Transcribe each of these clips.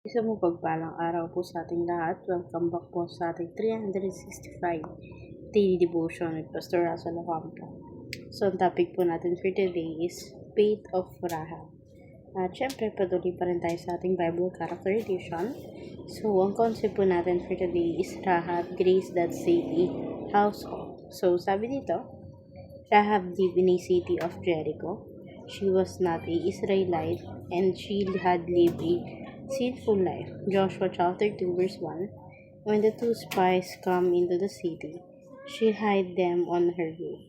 Isang mapagpalang araw po sa ating lahat. Welcome back po sa ating 365 Daily Devotion with Pastor Russell Ocampo. So, ang topic po natin for today is Faith of Rahab. At syempre, patuloy pa rin tayo sa ating Bible character edition. So, ang concept po natin for today is Rahab, grace that saved a household. So, sabi dito, Rahab lived in a city of Jericho. She was not a Israelite and she had lived a sinful life. Joshua chapter 2 verse 1. When the two spies come into the city, she hid them on her roof.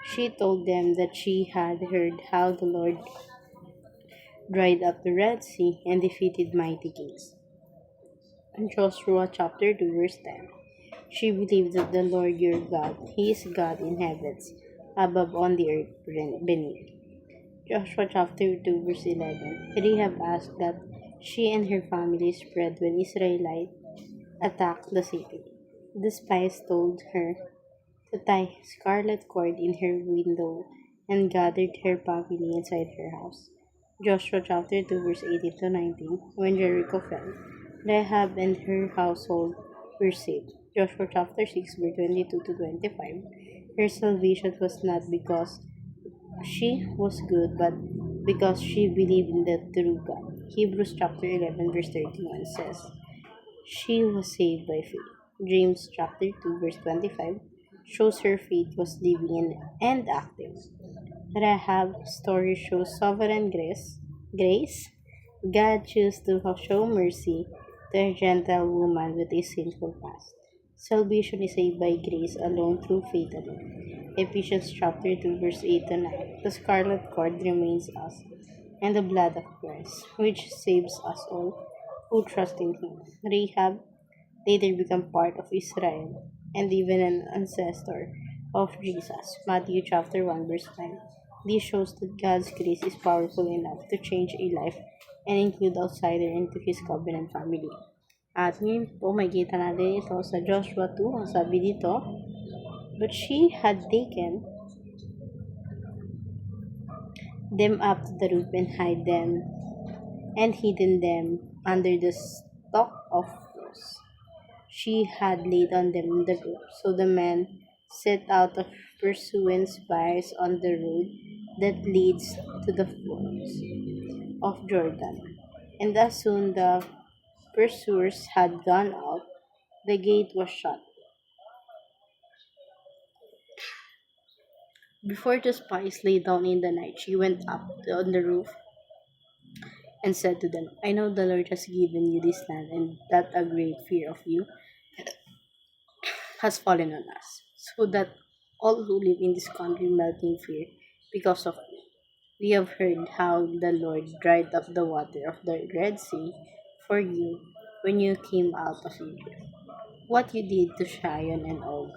She told them that she had heard how the Lord dried up the Red Sea and defeated mighty kings. In Joshua chapter 2 verse 10. She believed that the Lord your God, He is God in heavens, above on the earth beneath. Joshua chapter 2 verse 11. Rahab asked that she and her family spread when Israelites attacked the city. The spies told her to tie scarlet cord in her window and gathered her family inside her house. Joshua chapter 2 verse 18 to 19. When Jericho fell, Rahab and her household were saved. Joshua chapter 6 verse 22 to 25. Her salvation was not because she was good, but because she believed in the true God. Hebrews chapter 11 verse 31 says, she was saved by faith. James chapter 2 verse 25 shows her faith was living and active. Rahab's story shows sovereign grace. God chose to show mercy to a gentle woman with a sinful past. Salvation is saved by grace alone through faith alone. Ephesians chapter 2 verse 8 to 9. The scarlet cord remains us, and the blood of Christ, which saves us all who trust in him. Rahab later became part of Israel and even an ancestor of Jesus. Matthew chapter 1 verse 5. This shows that God's grace is powerful enough to change a life and include outsider into his covenant family. At ngayon po, makikita natin ito sa Joshua 2. Ang sabi dito, but she had taken them up to the roof and hidden them under the stalk of rose. She had laid on them in the roof. So the men set out of pursuing spies on the road that leads to the falls of Jordan. And as soon the pursuers had gone out, the gate was shut. Before the spies lay down in the night, she went up on the roof and said to them, I know the Lord has given you this land, and that a great fear of you has fallen on us, so that all who live in this country melt in fear because of you. We have heard how the Lord dried up the water of the Red Sea for you when you came out of Egypt. What you did to Shion and Og,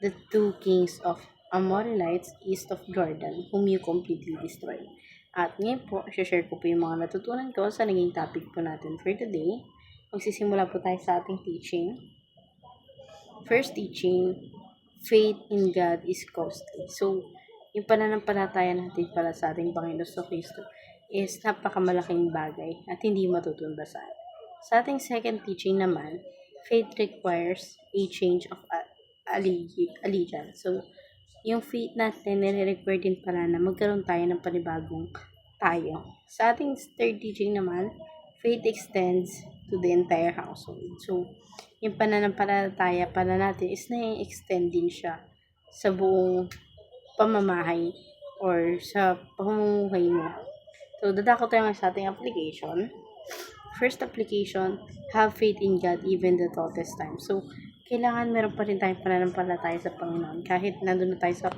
the two kings of Amorites east of Jordan, whom you completely destroyed. At ngayon po, share ko po yung mga natutunan ko sa naging topic po natin for today. Magsisimula po tayo sa ating teaching. First teaching, faith in God is costly. So, yung pananampalataya natin pala sa ating Panginoon sa Kristo is napakamalaking bagay at hindi matutumbasan. Sa ating second teaching naman, faith requires a change of allegiance. So, yung faith natin, nire-require din pala na magkaroon tayo ng panibagong tayo. Sa ating third teaching naman, faith extends to the entire household. So, yung pananampalataya pala natin is na-extend din siya sa buong pamamahay or sa pamumuhay mo. So, dadako tayo sa ating application. First application, have faith in God even the toughest time. So, kailangan meron pa rin tayong pananampalataya sa Panginoon. Kahit nandun na tayo sa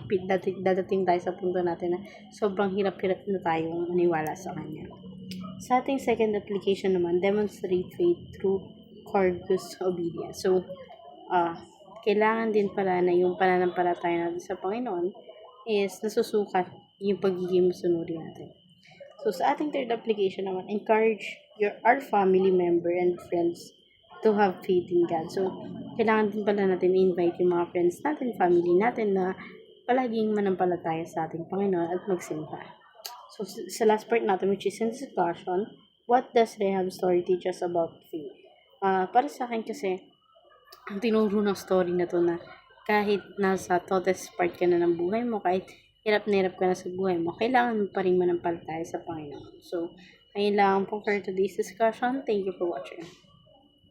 dadating tayo sa punto natin na sobrang hirap-hirap na tayong maniwala sa Kanya. Sa ating second application naman, demonstrate faith through courageous obedience. So, kailangan din pala na yung pananampalataya natin sa Panginoon is nasusukat yung pagiging masunuri natin. So, sa ating third application naman, encourage our family member and friends to have faith in God. So, kailangan din pala natin invite yung mga friends natin, family natin na palaging manampalataya sa ating Panginoon at magsimba. So, sa last part natin, which is in discussion, What does Rehab's story teach us about faith? Para sa akin kasi, ang tinuro ng story na 'to na kahit nasa toddest part ka na ng buhay mo, kahit hirap na hirap ka na sa buhay mo, kailangan mo pa rin manampalataya sa Panginoon. So, ayun lang po for today's discussion. Thank you for watching.